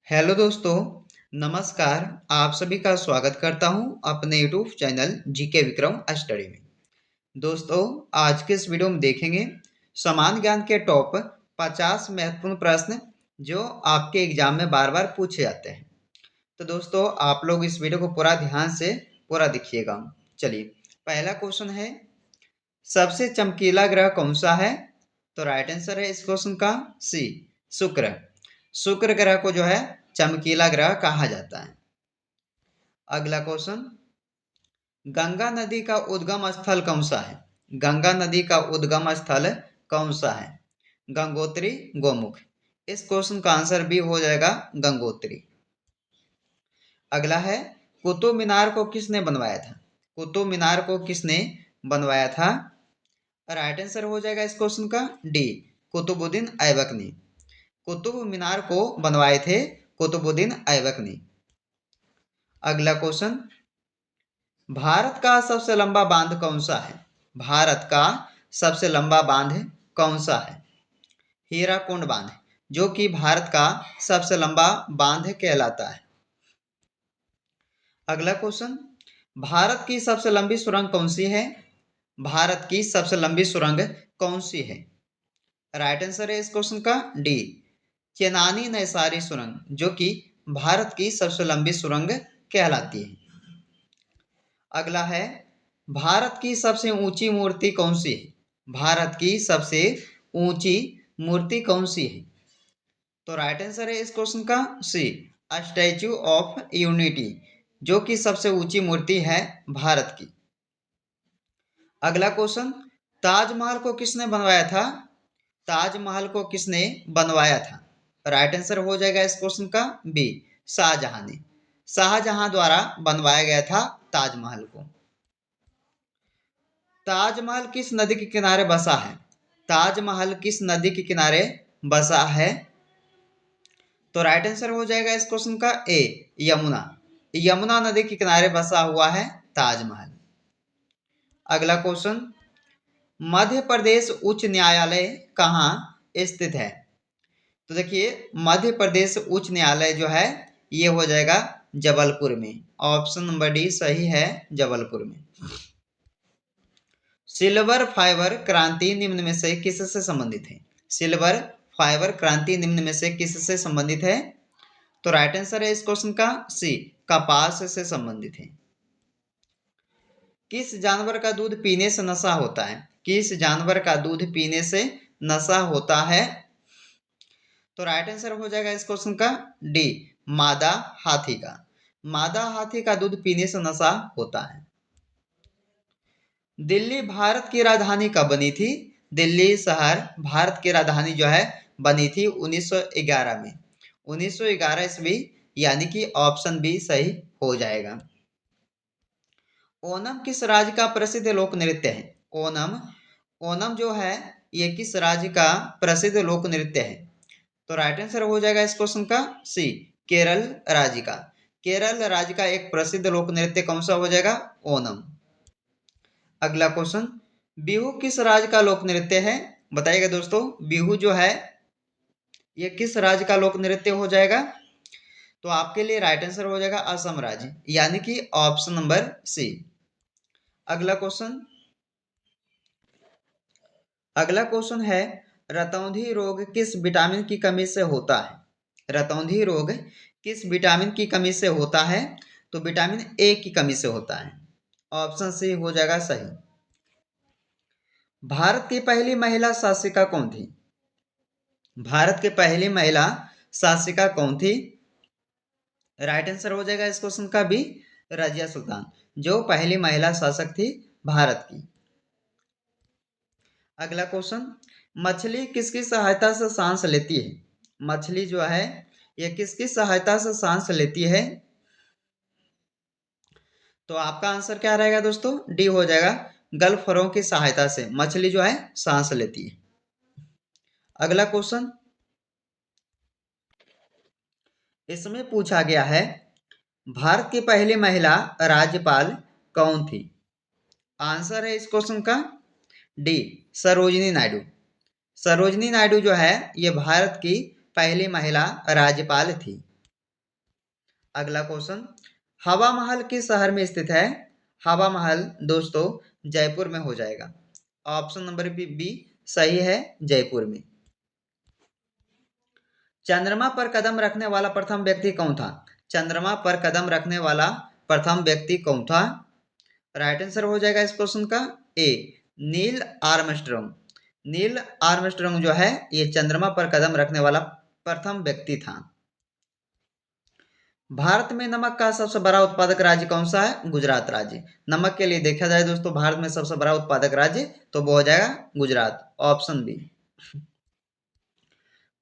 Hello दोस्तों, नमस्कार। आप सभी का स्वागत करता हूं अपने YouTube channel GK Vikram study में। दोस्तों, आज के इस वीडियो में देखेंगे समान ज्ञान के टॉप 50 महत्वपूर्ण प्रश्न जो आपके एग्जाम में बार बार पूछे जाते हैं। तो दोस्तों, आप लोग इस वीडियो को पूरा ध्यान से पूरा देखिएगा। चलिए, पहला क्वेश्चन है, सबसे चमकीला ग्रह कौन सा है? तो राइट आंसर है इस क्वेश्चन का सी, शुक्र। शुक्र ग्रह को जो है चमकीला ग्रह कहा जाता है। अगला क्वेश्चन, गंगा नदी का उद्गम स्थल कौन सा है? गंगा नदी का उद्गम स्थल कौन सा है? गंगोत्री, गोमुख। इस क्वेश्चन का आंसर भी हो जाएगा गंगोत्री। अगला है, कुतुब मीनार को किसने बनवाया था? कुतुब मीनार को किसने बनवाया था? राइट आंसर हो जाएगा इस क्वेश्चन का डी, कुतुबुद्दीन ऐबक ने। कुतुब मीनार को बनवाए थे कुतुबुद्दीन ऐबक ने। अगला क्वेश्चन, भारत का सबसे लंबा बांध कौन सा है? भारत का सबसे लंबा बांध कौन सा है? हीराकुंड बांध, जो कि भारत का सबसे लंबा बांध कहलाता है। अगला क्वेश्चन, भारत की सबसे लंबी सुरंग कौन सी है? भारत की सबसे लंबी सुरंग कौन सी है? राइट आंसर है इस क्वेश्चन का डी, चेनानी नैसारी सुरंग, जो कि भारत की सबसे लंबी सुरंग कहलाती है। अगला है, भारत की सबसे ऊंची मूर्ति कौन सी है? भारत की सबसे ऊंची मूर्ति कौन सी है? तो राइट आंसर है इस क्वेश्चन का सी, स्टैच्यू ऑफ यूनिटी, जो कि सबसे ऊंची मूर्ति है भारत की। अगला क्वेश्चन, ताजमहल को किसने बनवाया था? ताजमहल को किसने बनवाया था? राइट आंसर हो जाएगा इस क्वेश्चन का बी, शाहजहां ने। शाहजहां द्वारा बनवाया गया था ताजमहल को। ताजमहल किस नदी के किनारे बसा है? ताजमहल किस नदी के किनारे बसा है? तो राइट आंसर हो जाएगा इस क्वेश्चन का ए, यमुना। यमुना नदी के किनारे बसा हुआ है ताजमहल। अगला क्वेश्चन, मध्य प्रदेश उच्च न्यायालय कहाँ स्थित है? तो देखिए, मध्य प्रदेश उच्च न्यायालय जो है ये हो जाएगा जबलपुर में। ऑप्शन नंबर डी सही है, जबलपुर में। सिल्वर फाइबर क्रांति निम्न में से किससे संबंधित है? सिल्वर फाइबर क्रांति निम्न में से किससे संबंधित है? तो राइट आंसर है इस क्वेश्चन का सी, कपास से संबंधित है। किस जानवर का दूध पीने से नशा होता है? किस जानवर का दूध पीने से नशा होता है? तो राइट आंसर हो जाएगा इस क्वेश्चन का डी, मादा हाथी का। मादा हाथी का दूध पीने से नशा होता है। दिल्ली भारत की राजधानी कब बनी थी? दिल्ली शहर भारत की राजधानी जो है बनी थी 1911 में। 1911 ईस्वी, यानी कि ऑप्शन बी सही हो जाएगा। ओणम किस राज्य का प्रसिद्ध लोक नृत्य है? ओणम, ओणम जो है ये किस राज्य का प्रसिद्ध लोक नृत्य है? तो राइट आंसर हो जाएगा इस क्वेश्चन का सी, केरल राज्य का। केरल राज्य का एक प्रसिद्ध लोक नृत्य कौन सा हो जाएगा? ओणम। अगला क्वेश्चन, बिहू किस राज्य का लोक नृत्य है? बताइएगा दोस्तों, बिहू जो है ये किस राज्य का लोक नृत्य हो जाएगा? तो आपके लिए राइट आंसर हो जाएगा असम राज्य, यानी कि ऑप्शन नंबर सी। अगला क्वेश्चन, अगला क्वेश्चन है, रतौंधी रोग किस विटामिन की कमी से होता है? रतौंधी रोग किस विटामिन की कमी से होता है? तो विटामिन ए की कमी से होता है। ऑप्शन सी हो जाएगा सही। भारत की पहली महिला शासिका कौन थी? भारत की पहली महिला शासिका कौन थी? राइट आंसर हो जाएगा इस क्वेश्चन का बी, रजिया सुल्तान, जो पहली महिला शासक थी भारत की। अगला क्वेश्चन, मछली किसकी सहायता से सांस लेती है? मछली जो है ये किसकी सहायता से सांस लेती है? तो आपका आंसर क्या रहेगा दोस्तों? डी हो जाएगा, गलफरों की सहायता से मछली जो है सांस लेती है। अगला क्वेश्चन, इसमें पूछा गया है, भारत की पहली महिला राज्यपाल कौन थी? आंसर है इस क्वेश्चन का डी, सरोजिनी नायडू। सरोजिनी नायडू जो है ये भारत की पहली महिला राज्यपाल थी। अगला क्वेश्चन, हवा महल किस शहर में स्थित है? हवा महल दोस्तों जयपुर में हो जाएगा। ऑप्शन नंबर बी सही है, जयपुर में। चंद्रमा पर कदम रखने वाला प्रथम व्यक्ति कौन था? चंद्रमा पर कदम रखने वाला प्रथम व्यक्ति कौन था? राइट आंसर हो जाएगा इस क्वेश्चन का ए, नील आर्मस्ट्रॉन्ग। नील आर्मस्ट्रॉन्ग जो है ये चंद्रमा पर कदम रखने वाला प्रथम व्यक्ति था। भारत में नमक का सबसे बड़ा उत्पादक राज्य कौन सा है? गुजरात राज्य। नमक के लिए देखा जाए दोस्तों भारत में सबसे बड़ा उत्पादक राज्य तो वो हो जाएगा गुजरात, ऑप्शन बी।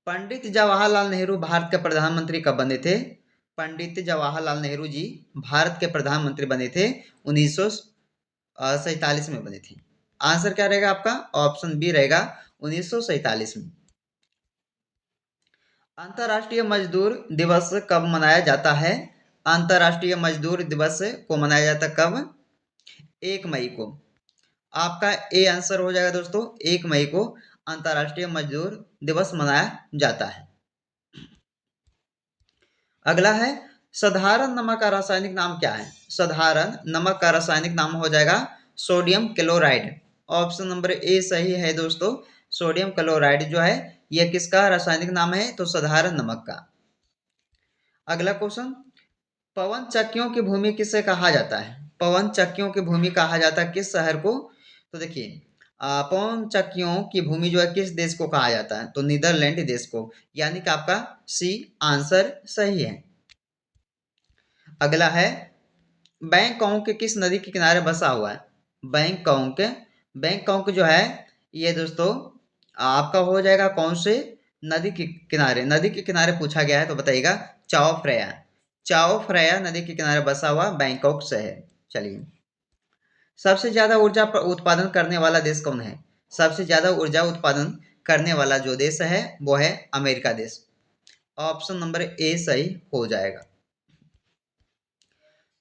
पंडित जवाहरलाल नेहरू भारत के प्रधानमंत्री कब बने थे? पंडित जवाहरलाल नेहरू जी भारत के प्रधानमंत्री बने थे 1947 में बने थे। आंसर क्या रहेगा आपका? ऑप्शन बी रहेगा 1947 में। अंतर्राष्ट्रीय मजदूर दिवस कब मनाया जाता है? अंतर्राष्ट्रीय मजदूर दिवस को मनाया जाता कब? 1 मई को। आपका ए आंसर हो जाएगा दोस्तों, 1 मई को अंतर्राष्ट्रीय मजदूर दिवस मनाया जाता है। अगला है, साधारण नमक का रासायनिक नाम क्या है? साधारण नमक का रासायनिक नाम हो जाएगा sodium chloride. Option number A सही है दोस्तों, सोडियम क्लोराइड जो है यह किसका रासायनिक नाम है? तो साधारण नमक का। अगला क्वेश्चन, पवन चक्कियों की भूमि किसे कहा जाता है? पवन चक्कियों की भूमि कहा जाता है किस शहर को? तो देखिए पवन चक्कियों की भूमि जो है किस देश को कहा जाता है? तो नीदरलैंड देश को, यानी कि आपका सी आंसर सही है। अगला है, बैंकॉक किस नदी के किनारे बसा हुआ है? बैंकॉक, बैंकॉक जो है ये दोस्तों आपका हो जाएगा कौन से नदी के किनारे? नदी के किनारे पूछा गया है तो बताइएगा। चाओ फ्रेया, चाओ फ्रेया नदी के किनारे बसा हुआ बैंकॉक शहर। चलिए, सबसे ज्यादा ऊर्जा उत्पादन करने वाला देश कौन है? सबसे ज्यादा ऊर्जा उत्पादन करने वाला जो देश है वो है अमेरिका देश। ऑप्शन नंबर ए सही हो जाएगा।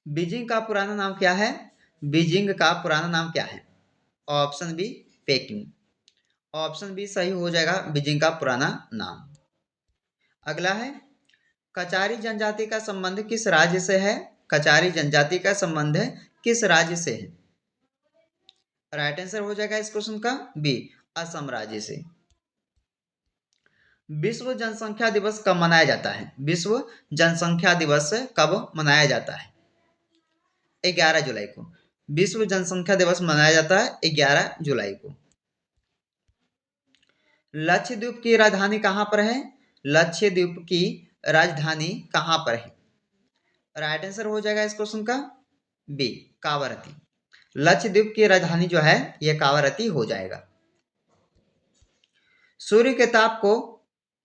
बीजिंग का पुराना नाम क्या है? बीजिंग का पुराना नाम क्या है? Option B Peking. Option B सही हो जाएगा, बीजिंग का पुराना नाम। अगला है, कचारी जनजाति का संबंध किस राज्य से है? कचारी जनजाति का संबंध किस राज्य से है? राइट आंसर हो जाएगा इस क्वेश्चन का बी, असम राज्य से। विश्व जनसंख्या दिवस कब मनाया जाता है? विश्व जनसंख्या दिवस कब मनाया जाता है? 11 जुलाई को। विश्व जनसंख्या दिवस मनाया जाता है 11 जुलाई को। लक्षद्वीप की राजधानी कहाँ पर है? लक्षद्वीप की राजधानी कहाँ पर है? राइट आंसर हो जाएगा इस क्वेश्चन का बी, कावारती। लक्षद्वीप की राजधानी जो है यह कावारती हो जाएगा। सूर्य के ताप को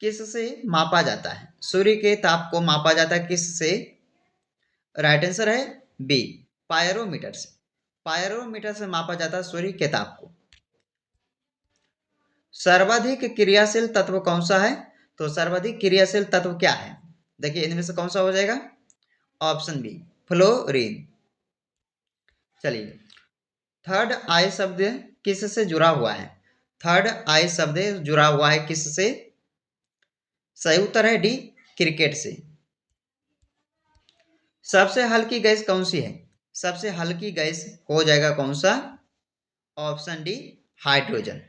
किससे मापा जाता है? सूर्य के ताप को मापा जाता है किससे? राइट आंसर है बी, पायरोमीटर से। पायरोमीटर से मापा जाता है सूर्य के ताप को। सर्वाधिक क्रियाशील तत्व कौन सा है? तो सर्वाधिक क्रियाशील तत्व क्या है? देखिए इनमें से कौन सा हो जाएगा? Option B, fluorine. चलिए, थर्ड आई शब्द किससे जुड़ा हुआ है? थर्ड आई शब्द जुड़ा हुआ है किससे? सही उत्तर है डी, क्रिकेट से। सबसे हल्की गैस कौन सी है? सबसे हल्की गैस हो जाएगा कौन सा? Option D, hydrogen.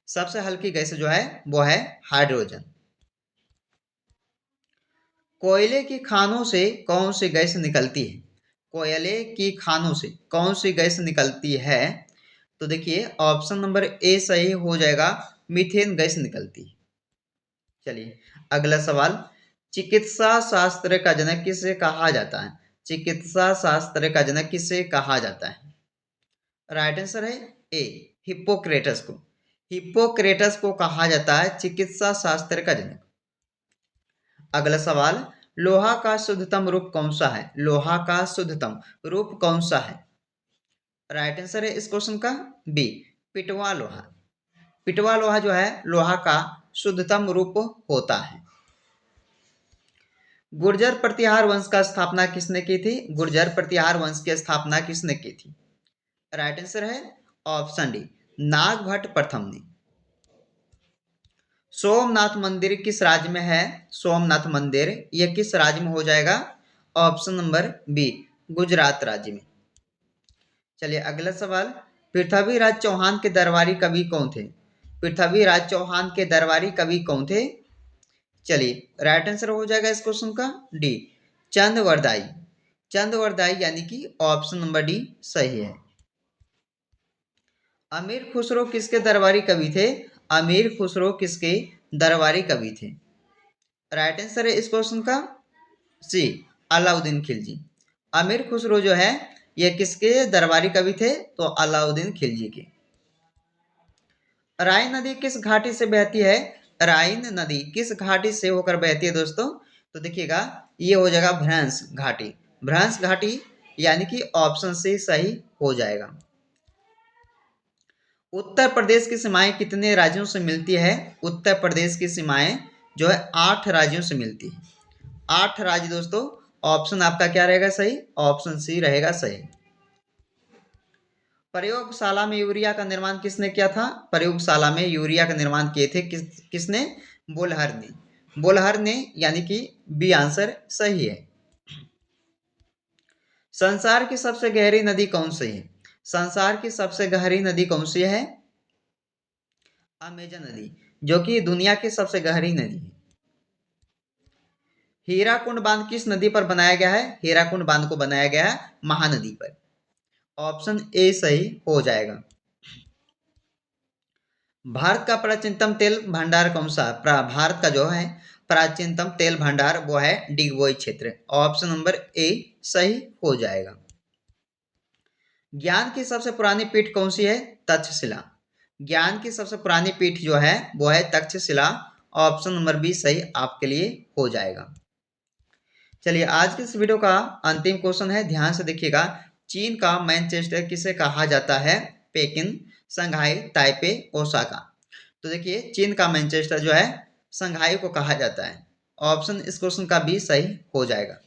सबसे हल्की गैस जो है वो है हाइड्रोजन। कोयले की खानों से कौन सी गैस निकलती है? कोयले की खानों से कौन सी गैस निकलती है? तो देखिए ऑप्शन नंबर ए सही हो जाएगा, मीथेन गैस निकलती है। चलिए अगला सवाल, चिकित्सा शास्त्र का जनक किसे कहा जाता है? चिकित्सा शास्त्र का जनक किसे कहा जाता है? राइट आंसर है ए, हिप्पोक्रेटस को। हिप्पोक्रेटस को कहा जाता है चिकित्सा शास्त्र का जनक। अगला सवाल, लोहा का शुद्धतम रूप कौन सा है? लोहा का शुद्धतम रूप कौन सा है? राइट आंसर है इस क्वेश्चन का बी, पिटवा लोहा। पिटवा लोहा जो है लोहा का शुद्धतम रूप होता है। गुर्जर प्रतिहार वंश का स्थापना किसने की थी? गुर्जर प्रतिहार वंश की स्थापना किसने की थी? राइट आंसर है ऑप्शन डी, नागभट्ट प्रथम ने। सोमनाथ मंदिर किस राज्य में है? सोमनाथ मंदिर यह किस राज्य में हो जाएगा? ऑप्शन नंबर बी गुजरात राज्य में। चलिए अगला सवाल, पृथ्वीराज चौहान के दरबारी कवि कौन थे? पृथ्वीराज चौहान के दरबारी कवि कौन थे? चलिए राइट आंसर हो जाएगा इस क्वेश्चन का डी चंदवरदाई। चंदवरदाई यानी कि ऑप्शन नंबर डी सही है। अमीर खुसरो किसके दरबारी कवि थे? अमीर खुसरो किसके दरबारी कवि थे? राइट आंसर है इस क्वेश्चन का सी अलाउद्दीन खिलजी। अमीर खुसरो जो है ये किसके दरबारी कवि थे? तो अलाउद्दीन खिलजी के। राइन नदी किस घाटी से बहती है? राइन नदी किस घाटी से होकर बहती है दोस्तों? तो देखिएगा ये हो जाएगा भ्रंश घाटी। भ्रंश घाटी यानी कि ऑप्शन सी सही हो जाएगा। उत्तर प्रदेश की सीमाएं कितने राज्यों से मिलती है? उत्तर प्रदेश की सीमाएं जो है 8 राज्यों से मिलती है। 8 राज्य दोस्तों। ऑप्शन आपका क्या रहेगा सही? ऑप्शन सी रहेगा सही। प्रयोगशाला में यूरिया का निर्माण किसने किया था? प्रयोगशाला में यूरिया का निर्माण किए थे किसने? बोलहर ने। बोलहर ने यानी कि बी आंसर सही है। संसार की सबसे गहरी नदी कौन सी है? संसार की सबसे गहरी नदी कौन सी है? अमेजन नदी, जो कि दुनिया की सबसे गहरी नदी है। हीराकुंड बांध किस नदी पर बनाया गया है? हीराकुंड बांध को बनाया गया है महानदी पर। ऑप्शन ए सही हो जाएगा। भारत का प्राचीनतम तेल भंडार कौन सा? भारत का जो है प्राचीनतम तेल भंडार वो है डिगबोई क्षेत्र। ऑप्शन नंबर ए सही हो जाएगा। ज्ञान की सबसे पुरानी पीठ कौन सी है? तक्षशिला। ज्ञान की सबसे पुरानी पीठ जो है वो है तक्षशिला। ऑप्शन नंबर बी सही आपके लिए हो जाएगा। चलिए आज के इस वीडियो का अंतिम क्वेश्चन है, ध्यान से देखिएगा। चीन का मैनचेस्टर किसे कहा जाता है? पेकिन, संघाई, ताइपे, ओसाका। तो देखिए चीन का मैनचेस्टर जो है संघाई को कहा जाता है। ऑप्शन इस क्वेश्चन का बी सही हो जाएगा।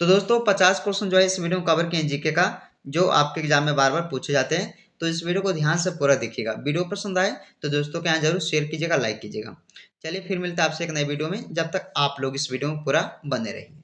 तो दोस्तों 50 क्वेश्चन जो है इस वीडियो में कवर किए जीके का, जो आपके एग्जाम में बार बार पूछे जाते हैं। तो इस वीडियो को ध्यान से पूरा देखिएगा। वीडियो पसंद आए तो दोस्तों के यहाँ जरूर शेयर कीजिएगा, लाइक कीजिएगा। चलिए फिर मिलते हैं आपसे एक नए वीडियो में, जब तक आप लोग इस वीडियो में पूरा बने रहिए।